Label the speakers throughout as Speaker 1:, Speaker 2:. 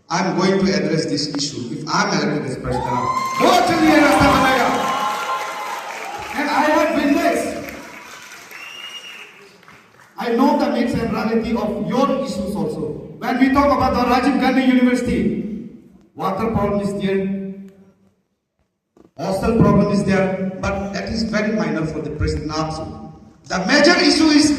Speaker 1: I'm going to address this issue if I'm elected as president. Totally understand. And I have witnessed. I know the mix and reality of your issues also. When we talk about the Rajiv Gandhi University, water problem is there, hostel problem is there, but that is very minor for the President AAPSU. The major issue is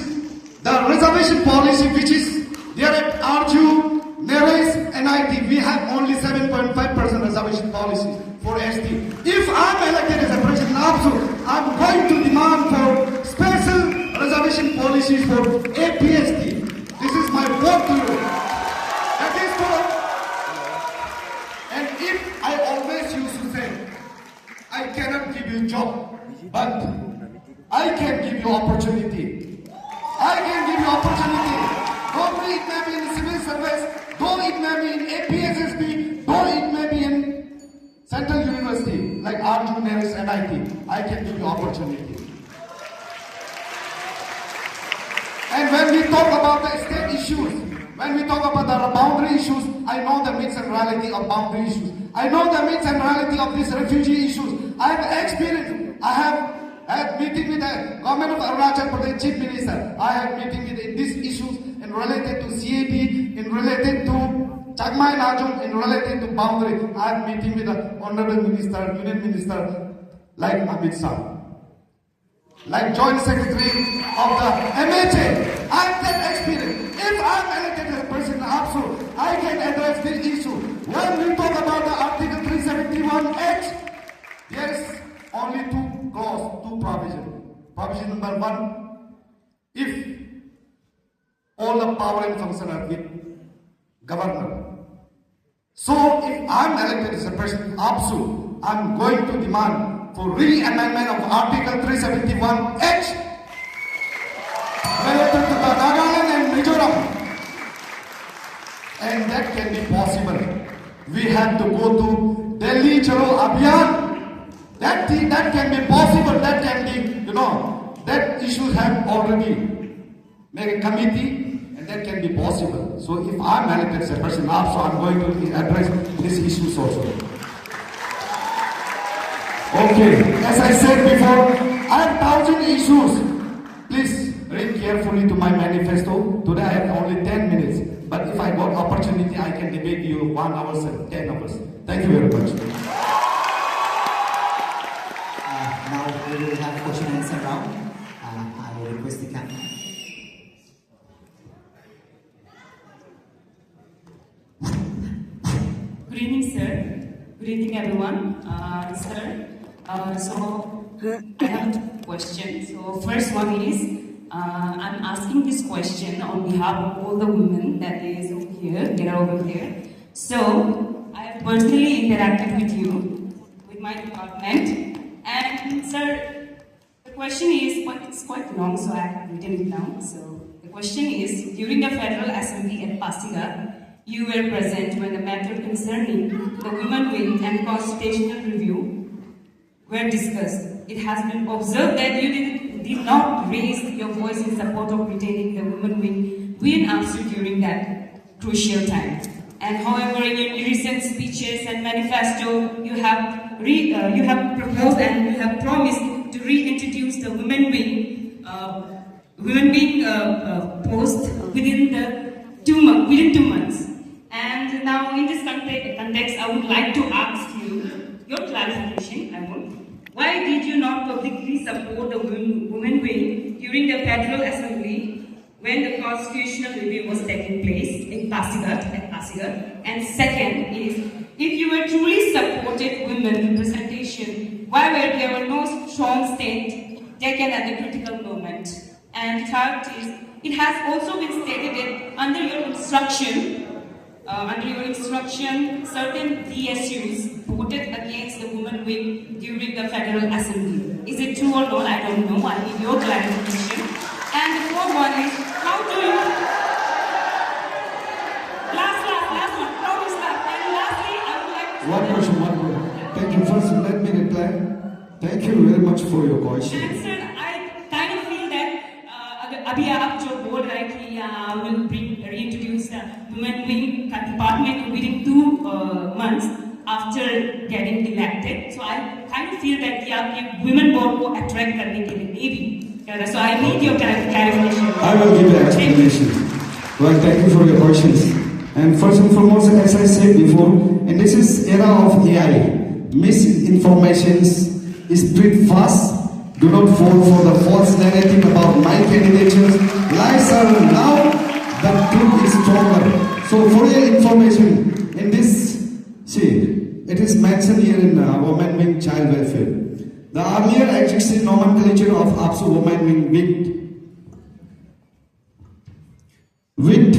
Speaker 1: the reservation policy, which is there at AAPSU, NERES, NIT. We have only 7.5% reservation policy for ST. If I'm elected as a President AAPSU, I'm going to demand for special reservation policies for AAPSU. This is my vote to you. That is for. And if I always used to say, I cannot give you a job, but I can give you opportunity. I can give you opportunity. Though it may be in civil service, though it may be in APSSB, though it may be in Central University, like AAPSU, NERES, NIT, I can give you opportunity. And when we talk about the state issues, when we talk about the boundary issues, I know the mix and reality of boundary issues. I know the mix and reality of these refugee issues. I have experienced, I have had meeting with the government of Arunachal Pradesh Chief Minister. I have meeting with these issues in related to CAD, in related to Chagmai Najum, in related to boundary. I have meeting with the Honorable Minister, Union Minister, like Amit Shah, like Joint Secretary of the MHA. I have that experience. If I am elected as President AAPSU, I can address this issue. When we talk about the Article 371H, there is only two clause, two provision. Provision number 1, if all the power and function are with governor. So if I am elected as a President AAPSU, I am going to demand for re-amendment of Article 371H related to the Nagaland and Mizoram. And that can be possible. We have to go to Delhi Chalo Abhiyan. That can be possible. That can be, that issues have already made a committee, and that can be possible. So if I'm elected as a President AAPSU, I'm going to address these issues also. Okay, as I said before, I have 1,000 issues. Please read carefully to my manifesto. Today I have only 10 minutes. But if I got opportunity, I can debate you 1 hour and 10 hours. Thank you very much.
Speaker 2: Now we will have question and answer round. I will request the camera.
Speaker 3: Good evening, sir. Good evening, everyone. Sir, so I have a question. So first one is, I'm asking this question on behalf of all the women that is over here, they are over here. So I have personally interacted with you, with my department, and sir, the question is, it's quite long, so I have written it down. So the question is, during the Federal Assembly at Pasighat, you were present when the matter concerning the women wing and constitutional review were discussed. It has been observed that you did not raise your voice in support of retaining the women wing within AAPSU during that crucial time. And however, in your recent speeches and manifesto, you have proposed and you have promised to reintroduce the women wing post within 2 months. And now, in this context, I would like to ask you your clarification. Why did you not publicly support the women wing during the Federal Assembly when the constitutional review was taking place in Pasighat? And second is, if you were truly supported women representation, why were there no strong stand taken at the critical moment? And third is, it has also been stated that under your instruction, certain DSUs voted against the women wing during the Federal Assembly. Is it true or not? I don't know. I need your clarification. And the fourth one is, how do you... Last one. Promise that. And lastly, I would like to...
Speaker 1: One question. Thank you. First, let me reply. Thank you very much for your question.
Speaker 3: And sir, I kind of feel that अभी आप जो बोल रहे हैं कि will reintroduce the women wing department within 2 months after getting elected. So I kind of feel that yeah, women board को attract करने के लिए maybe. So I need your clarification.
Speaker 4: I will give the explanation. Well, thank you for your questions. And first and foremost, as I said before, in this era of AI, misinformations spread fast. Do not fall for the false narrative about my candidatures. Lies are now, the truth is stronger. So for your information, in this, see, it is mentioned here in Women Wing Child Welfare. The earlier existing nomenclature of AAPSU Women Wing with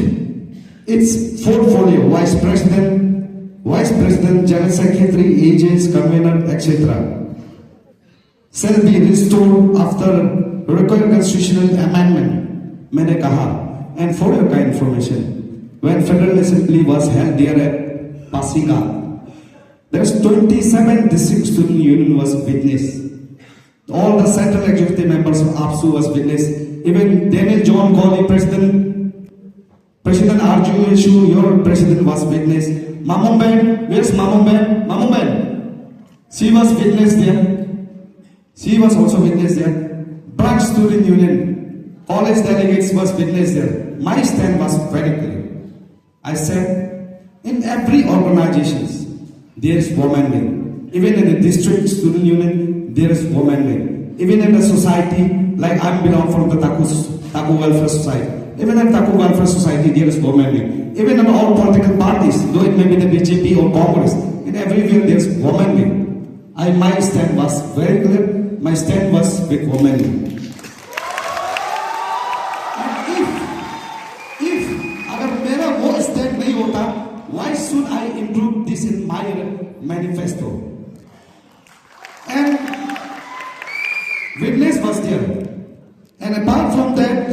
Speaker 4: its portfolio, Vice President, General Secretary, agents, convener, etc. shall be restored after required constitutional amendment. मैंने कहा, and for your kind information, when Federal Assembly was held there at Pasika, there's 27 district student union was witness. All the central executive members of AAPSU was witness. Even Daniel John Colley, President RGSU, your president was witness. Mamumben, where's Mamumben? Mamumben. She was witness there. She was also witness there. Branch student union, college delegates was witness there. My stand was very clear. I said, in every organizations, there is women wing. Even in the district student union, there is women wing. Even in the society, like I belong from the taku welfare society. Even in taku welfare society, there is women wing. Even in all political parties, though it may be the BJP or Congress, in everywhere there is women wing. My stand was very clear. My stand was with women. If अगर मेरा वो stand नहीं होता, why should I include this in my manifesto? And witness was there. And apart from that,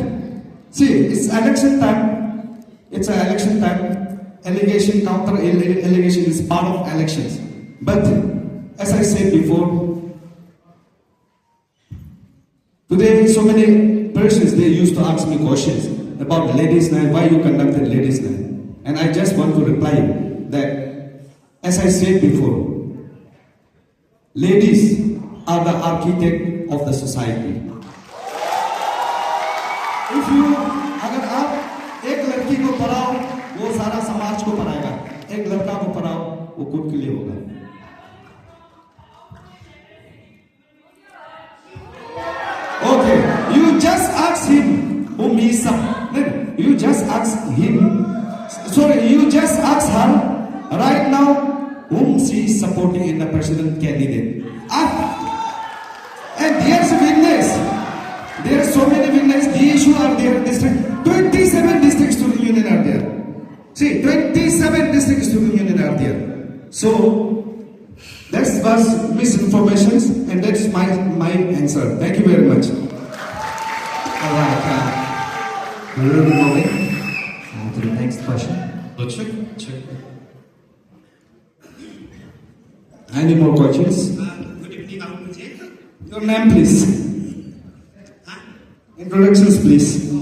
Speaker 4: see, it's election time. It's an election time. Allegation, counter allegation is part of elections. But as I said before, today, so many persons, they used to ask me questions about ladies' night, why you conducted ladies' night. And I just want to reply that, as I said before, ladies are the architect of the society. If you, अगर आप एक लड़की को पढ़ाओ, वो सारा समाज को पढ़ाएगा. एक लड़का को पढ़ाओ, वो खुद के लिए होगा. Okay, you just ask him whom he support. You just ask him. Sorry, you just ask her right now whom she is supporting in the president candidate. And there's a witness. There are so many witnesses. The issue are there. District 27 district student union are there. See, 27 district student union are there. So that was misinformations, and that's my answer. Thank you very much.
Speaker 2: All right, we'll be moving to the next question.
Speaker 4: Check. Any more questions?
Speaker 5: Good evening, AAPSU.
Speaker 4: Your name, please. Introductions, please.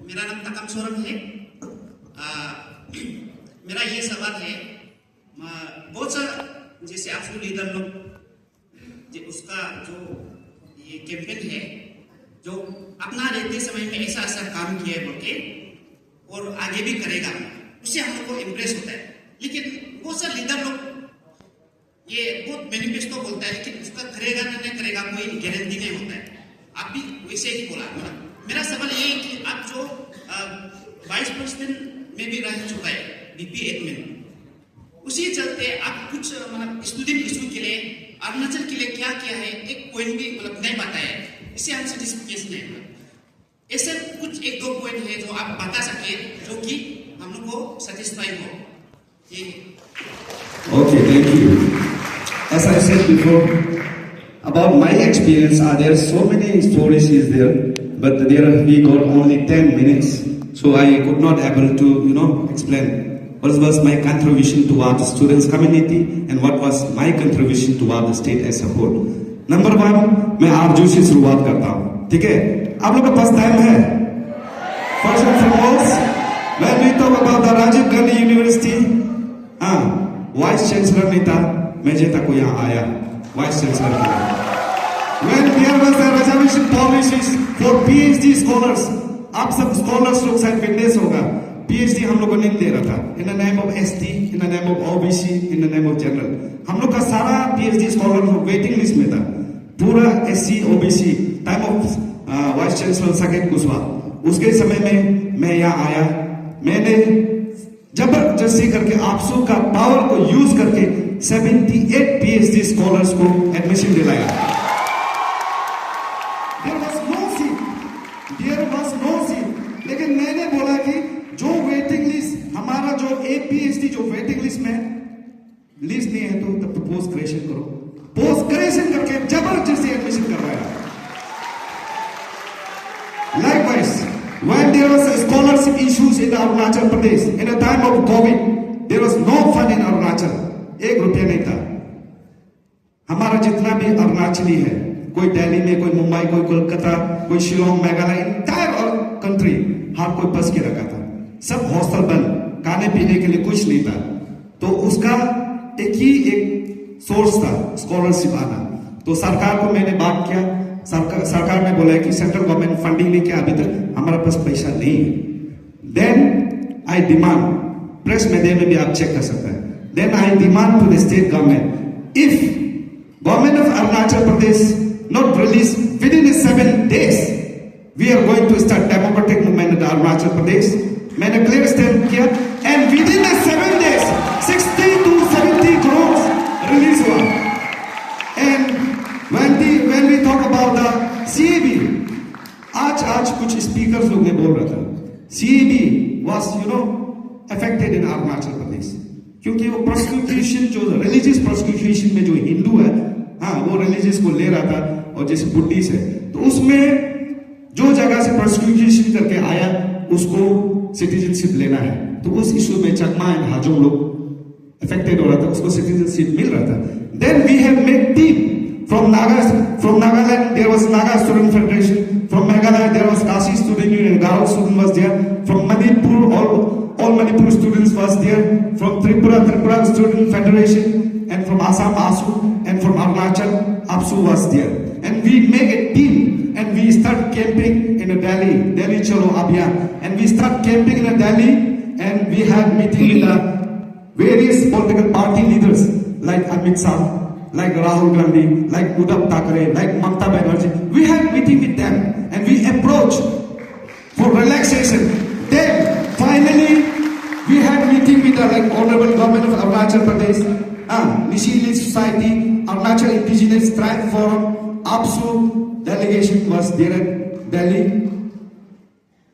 Speaker 5: मेरा नाम ताकम सोरम है. मेरा ये सवाल है, बहुत सा जैसे AAPSU लीडर लोग उसका जो ये कैंपेन है, जो अपना रहते समय में ऐसा ऐसा काम किया है बोल के और आगे भी करेगा, उससे हम लोग को इम्प्रेस होता है. लेकिन बहुत सा लीडर लोग ये बहुत मैनिफेस्टो बोलता है, लेकिन उसका करेगा ना नहीं करेगा कोई गारंटी नहीं होता है. आप भी वैसे ही बोला. मेरा सवाल ये है कि आप जो वाइस प्रेसिडेंट में भी रह चुका है बीपी एडमिन, उसी चलते आप कुछ मतलब स्टूडेंट इशू के लिए अरुणाचल के लिए क्या किया है एक पॉइंट भी मतलब नहीं बताया है. इससे हम सेटिस्फिकेशन है. ऐसे कुछ एक दो पॉइंट है जो आप बता सके जो कि हम लोग को सेटिस्फाई हो.
Speaker 4: Okay, thank you. As I said before, about my experience, there are so many stories is there, but we got only 10 minutes, so I could not able to explain what was my contribution toward the students community and what was my contribution toward the state as a whole. Number 1, मैं आरजू से शुरुआत करता हूँ. ठीक है, आप लोग के पास टाइम है? First and foremost, when we talk about the Rajiv Gandhi University, vice chancellor नहीं था, मेजे ताकू यहाँ आया वाइस चांसलर के लिए। When there was a reservation policies for PhD scholars, आप सब स्कॉलर्स लोग शायद विटनेस होगा, PhD हम लोग को नहीं दे रहा था, in the name of ST, in the name of OBC, in the name of general। हम लोग का सारा PhD स्कॉलर वेटिंग लिस्ट में था, पूरा SC OBC, time of vice chancellor Saket Kushwaha. उसके समय में मैं यहाँ आया, मैंने जबरदस्ती करके AAPSU का पावर को यूज करके 78 PhD स्कॉलर्स को एडमिशन दिलाया। There was no seat, लेकिन मैंने बोला कि जो वेटिंग लिस्ट हमारा जो APSD जो वेटिंग लिस्ट में लिस्ट नहीं है तो तब पोस्ट ग्रेजुएशन करो, पोस्ट ग्रेजुएशन करके जबरदस्ती एडमिशन करवाया। Likewise, when there was a scholarship issues in Arunachal Pradesh in a time of COVID, there was no fund in Arunachal, 1 रुपया नहीं था। हमारा जितना भी अरुणाचली है, कोई दिल्ली में, कोई मुंबई, कोई कोलकाता, कोई शिलोंग, मेघालय, इंटायर कंट्री, हर कोई बस के रखा था, सब हॉस्टल बंद, खाने पीने के लिए कुछ नहीं था। तो उसका एक सोर्स था स्कॉलरशिप आना। तो सरकार को मैंने बात किया, सरकार ने बोला कि सेंट्रल गवर्नमेंट फंडिंग नहीं किया, अभी तक हमारा पास पैसा नहीं है। Then I demand, press media में भी आप चेक कर सकते हैं, then I demand to the state government, if government of Arunachal Pradesh not release within 7 days, we are going to start democratic movement in Arunachal Pradesh। मैंने clear statement किया, and within 7 days 60 to 70 crores release हुआ। And when we talk about the CAB, आज कुछ speakers लोग ने बोल रहा था, CAB was affected in Arunachal Pradesh, क्योंकि वो प्रोसिक्यूशन जो रिलीजियस प्रोसिक्यूशन में जो हिंदू है, हाँ वो रिलीजियस को ले रहा था, और जैसे बुद्धिस्ट है, तो उसमें जो जगह से प्रोसिक्यूशन करके आया उसको सिटीजनशिप लेना है, तो उस इशू में चकमा एंड हाजोंग लोग अफेक्टेड हो रहा था, उसको सिटीजनशिप मिल रहा था। Then we have made team from Nagaland, there was Naga Student Federation, from Meghalaya there was Kashi Student Union, Garo student was there, from Manipur all Manipur students was there, from Tripura Student Federation, and from Assam AAPSU, and from Arunachal AAPSU was there, and we make a team and we start camping in Delhi Chalo Abhiyan, and we start camping in Delhi, and we have meeting with the various political party leaders like Amit Shah, like Rahul Gandhi, like Uddhav Thackeray, like Mamata Banerjee. We had meeting with them and we approach for relaxation. Then finally we had meeting with the Honorable Government of Arunachal Pradesh, Nishili Society, Arunachal Indigenous Tribe Forum, AAPSU delegation was there at Delhi.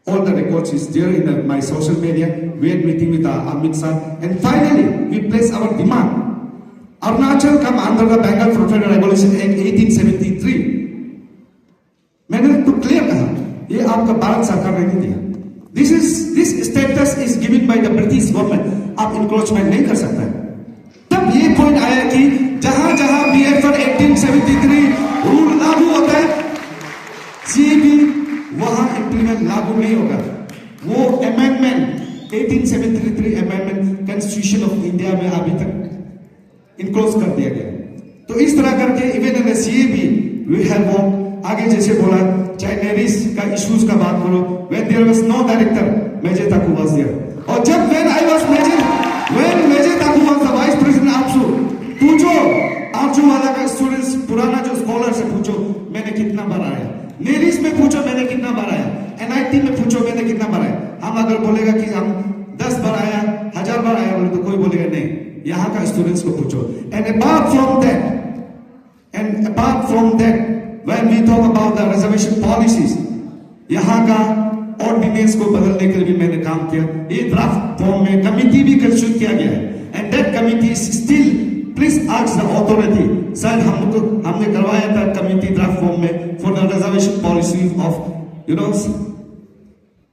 Speaker 4: All the records is there in my social media. We had meeting with Amit Shah, and finally we placed our demand. Arunachal come under the Bengal Federal Revolution Act 1873। मैंने तो clear कहा, ये आपका भारत सरकार ने नहीं दिया। This status is given by the British government, आप इंक्रोचमेंट नहीं कर सकते। तब ये पॉइंट आया कि जहां जहां BFR 1873 रूल लागू होता है, CAB वहां इंप्लीमेंट लागू नहीं होगा। वो amendment 1873 amendment constitution of India में अभी तक इनक्लोज कर दिया गया। तो इस तरह करके even in CAB we have आगे जैसे बोला, चाहे नेरिस का इश्यूज का बात करो, when there was no director, Meje Taku was there, और जब when Meje Taku was the vice president AAPSU, पूछो AAPSU वाला का स्टूडेंट्स पुराना जो स्कॉलर से पूछो मैंने कितना बार आया, नेरिस में पूछो मैंने कितना बार आया, NIT में पूछो मैंने कितना बार आया। हम अगर बोलेगा कि हम 10 बार आया, 1000 बार आया बोले तो कोई बोलेगा नहीं, यहाँ का स्टूडेंट्स को पूछो। And apart from that, when we talk about the reservation policies, यहाँ का ऑर्डिनेंस को बदलने के लिए भी मैंने काम किया। ये ड्राफ्ट फॉर्म में कमिटी भी कंस्टिट्यूट किया गया है, and that committee is still, please ask the authority, शायद हमने करवाया था कमिटी ड्राफ्ट फॉर्म में for the reservation policy of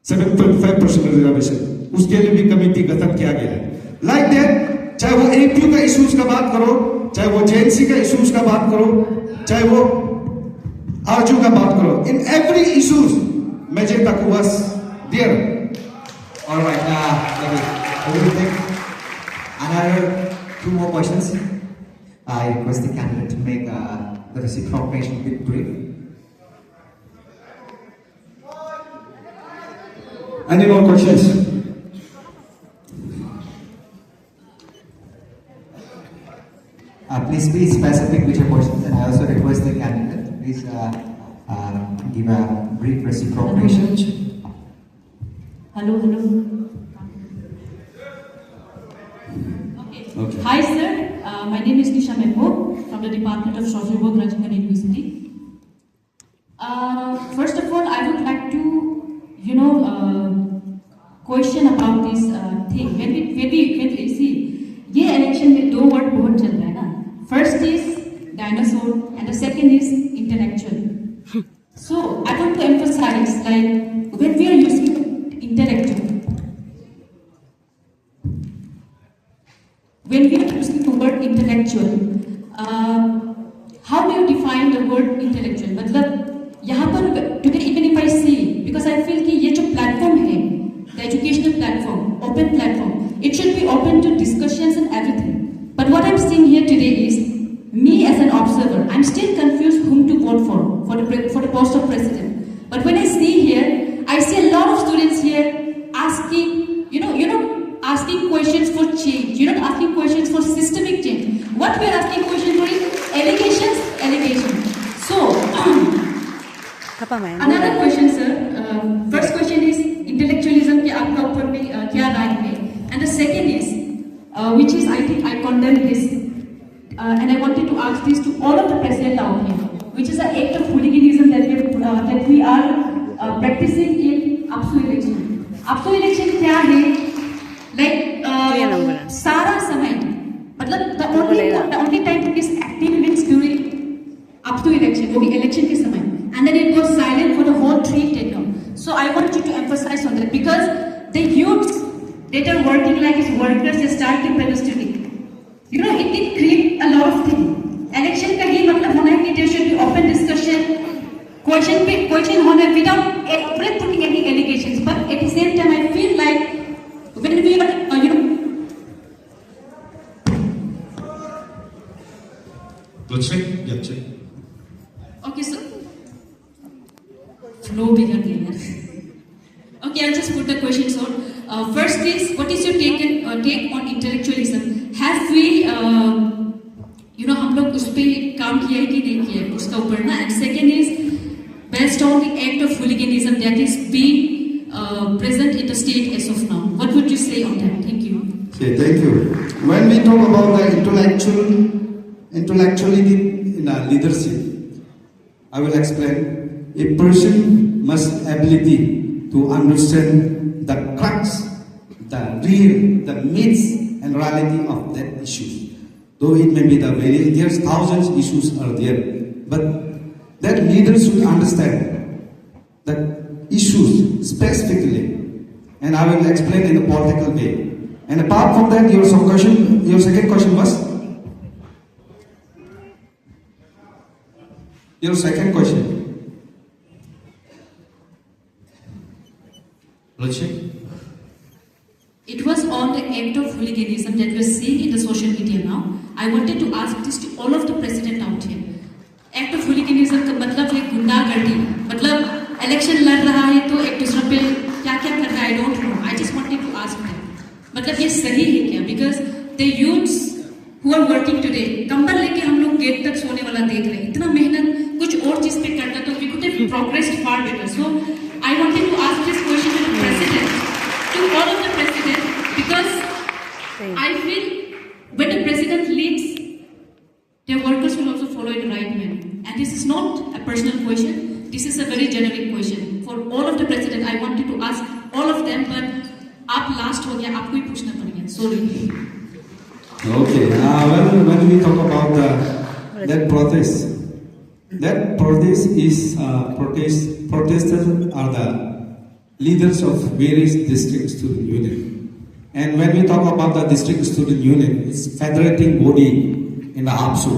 Speaker 4: 7.5% reservation, उसके लिए भी कमिटी गठन किया गया है। Like that, चाहे वो APU का इश्यूज का बात करो, चाहे वो JNC का इश्यूज का बात करो, चाहे वो RJU का बात करो, in every issues Meje Taku was there.
Speaker 2: All right, let me take another 2 more questions. I request the candidate to make the reciprocation a bit brief.
Speaker 4: Any more questions?
Speaker 2: Please be specific with your questions, and I also request the candidate, please give a brief reciprocation.
Speaker 3: Hello. Okay. Hi, sir. My name is Mr.Meje from the Department of Social Work, Rajasthan University. First of all, I would like to, question about this thing. When we see, ये election में 2 word बहुत चल रहा है ना. First is dinosaur, and the second is intellectual. So I want to emphasize, like, when we are using intellectual, when we are using the word intellectual, how do you define the word intellectual? मतलब यहाँ पर today even if I see, because I feel कि ये जो platform है, the educational platform, open platform, it should be open to discussions and everything. But what I'm seeing here today is, me as an observer, I'm still confused whom to vote for the post of president. But when I see here, I see a lot of students here asking, asking questions for change. You're not asking questions for systemic change. What we are asking questions for is allegations. So, another question, sir. First question is intellectualism के आपका ऊपर में क्या राय है? And the second is, which is I think I condemn this, and I wanted to ask this to all of the president out here, which is an act of hooliganism that we are practicing in AAPSU election. AAPSU election क्या है? Like सारा समय, मतलब the only time it is active events during AAPSU election, वो भी election के समय, and then it goes silent for the whole 3 tenure. So I want you to emphasize on that, because the youths that are working like as workers, they start to participate. It creates a lot of things. Election का ये मतलब होना है कि there should be open discussion, question होना without putting any allegations. But at the same time, I feel like when we are, Okay, so flow bigger here. Okay, I'll just put the questions on. First is, what is your take on intellectualism? Have we, हम लोग उस पे काम किया है कि नहीं किया है उसका ऊपर ना? And second is, based on the act of hooliganism that is being present in the state as of now, what would you say on that? Thank you.
Speaker 4: Okay, thank you. When we talk about the intellectuality in leadership, I will explain. A person must ability to understand the crux, the real, the myths and reality of that issue. Though it may be there's thousands issues are there, but that leader should understand the issues specifically, and I will explain in a political way. And apart from that, your second question was? Your second question.
Speaker 3: It was on the act of hooliganism that we're seeing in the social media now. I wanted to ask this to all of the president out here. Act of hooliganism का मतलब है गुंडागर्दी. मतलब election लड़ रहा है तो एक दूसरे पे क्या-क्या कर रहा है, I don't know. I just wanted to ask them. मतलब ये सही है क्या? Because the youths who are working today, कंबल लेके हम लोग गेट तक सोने वाला देख रहे हैं. इतना मेहनत कुछ और चीज पे करता तो we could have progressed far better. So I wanted to ask this question to the president, to all of the president, because I feel when the president leads, their workers will also follow in the right manner. And this is not a personal question. This is a very generic question for all of the president. I wanted to ask all of them, but आप last हो गया, आपको ही पूछना पड़ेगा. Sorry.
Speaker 4: Okay. When we talk about that protest is protesters are the leaders of various district student union. And when we talk about the district student union, it's federating body in the AAPSU,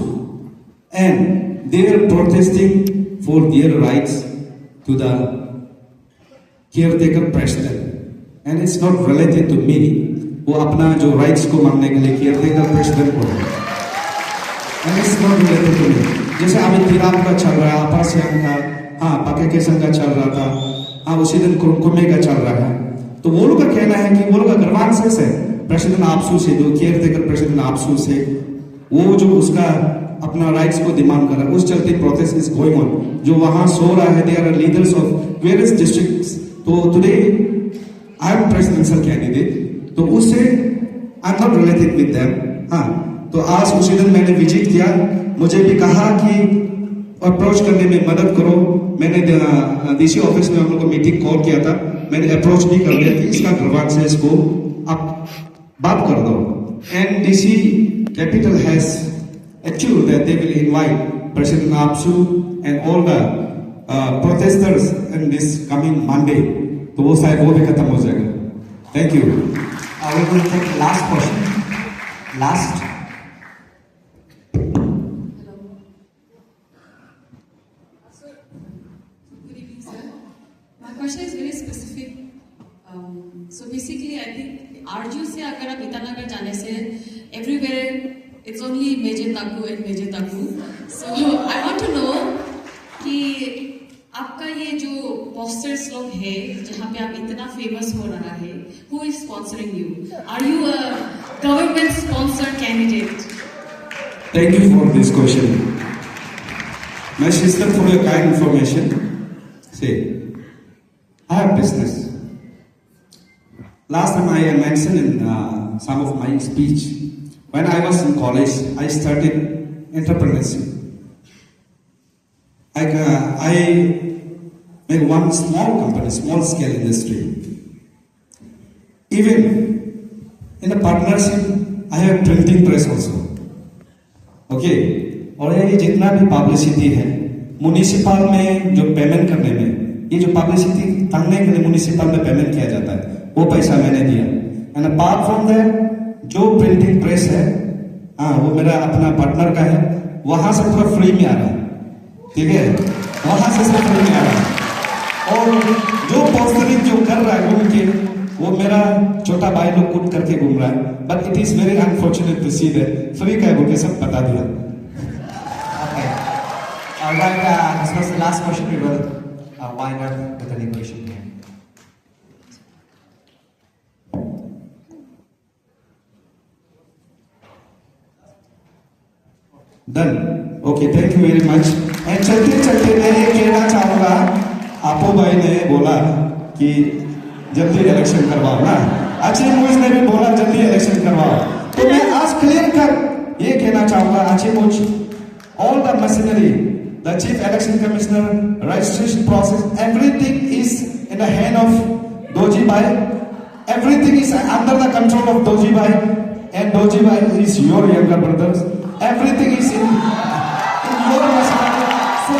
Speaker 4: and they are protesting for their rights to the caretaker president. And it's not related to me. वो अपना जो rights को मांगने के लिए caretaker president को है। And it's not related to me. जैसे अभी तिराप का चल रहा है, अपास्याम का, हाँ पाकेकेशन का चल रहा था, हाँ उसी दिन कुरकुमे का चल रहा है। तो वो लोग का कहना है कि वो लोग का ग्रीवेंसेस है प्रेसिडेंट AAPSU से, जो केयरटेकर प्रेसिडेंट AAPSU से, वो जो उसका अपना राइट्स को डिमांड कर रहा है, उस चलते प्रोसेस इज गोइंग ऑन। जो वहां सो रहा है, they are leaders of various districts. तो today I am presidential candidate, तो उससे I am not related with them. हाँ, तो आज उसी दिन मैंने विजिट किया, मुझे भी कहा कि अप्रोच करने में मदद करो। मैंने डीसी ऑफिस में हम लोग को मीटिंग कॉल किया था, मैंने अप्रोच भी कर दिया कि इसका ग्रीवेंसेस को आप बात कर दो। And DC capital has assured that they will invite President AAPSU and all the protesters in this coming Monday. तो वो शायद वो भी खत्म हो जाएगा। Thank you.
Speaker 2: We will take last question. Last.
Speaker 6: Good evening, sir. My question is very specific. So basically, I think आरजू से अगर आप ईटानगर जाने से everywhere it's only Meje taku and Meje taku. So I want to know कि आपका ये जो posters लोग है जहाँ पे आप इतना फेमस हो रहा है, who is sponsoring you? Are you a government sponsored candidate?
Speaker 4: Thank you for this question. My sister, for your kind information, say, I have business. Last time I mentioned in some of my speech, when I was in college, I started entrepreneurship. I made one small company, small scale industry. Even in a partnership, I have printing press also. Okay, और ये जितना भी publicity है, municipal में जो payment करने में, ये जो पब्लिसिटी करने के लिए म्युनिसिपल में पेमेंट किया जाता है, वो पैसा मैंने दिया। एंड अपार्ट फ्रॉम दैट, जो प्रिंटिंग प्रेस है, हाँ वो मेरा अपना पार्टनर का है, वहां से पूरा फ्री में आ रहा है, ठीक है, वहां से सब फ्री में आ रहा है। और जो पोस्टरिंग जो कर रहा है घूम के, वो मेरा छोटा भाई लोग कुट करके घूम रहा है। But it is very unfortunate to see that free का है, वो सब बता दिया।
Speaker 2: Okay. All right. This was the last question. We will wind up with the question here.
Speaker 4: Done, okay, thank you very much. And चलते चलते मैं ये कहना चाहूंगा, आपो भाई ने बोला कि जल्दी इलेक्शन करवाओ ना, अच्छे मुझ ने भी बोला जल्दी इलेक्शन करवाओ, तो मैं आज क्लियर कर ये कहना चाहूंगा, अच्छे मुझ all the machinery, the chief election commissioner, registration process, everything is in the hand of Doji Bhai. Everything is under the control of Doji Bhai, and Doji Bhai is your younger brothers. Everything is in your machinery. So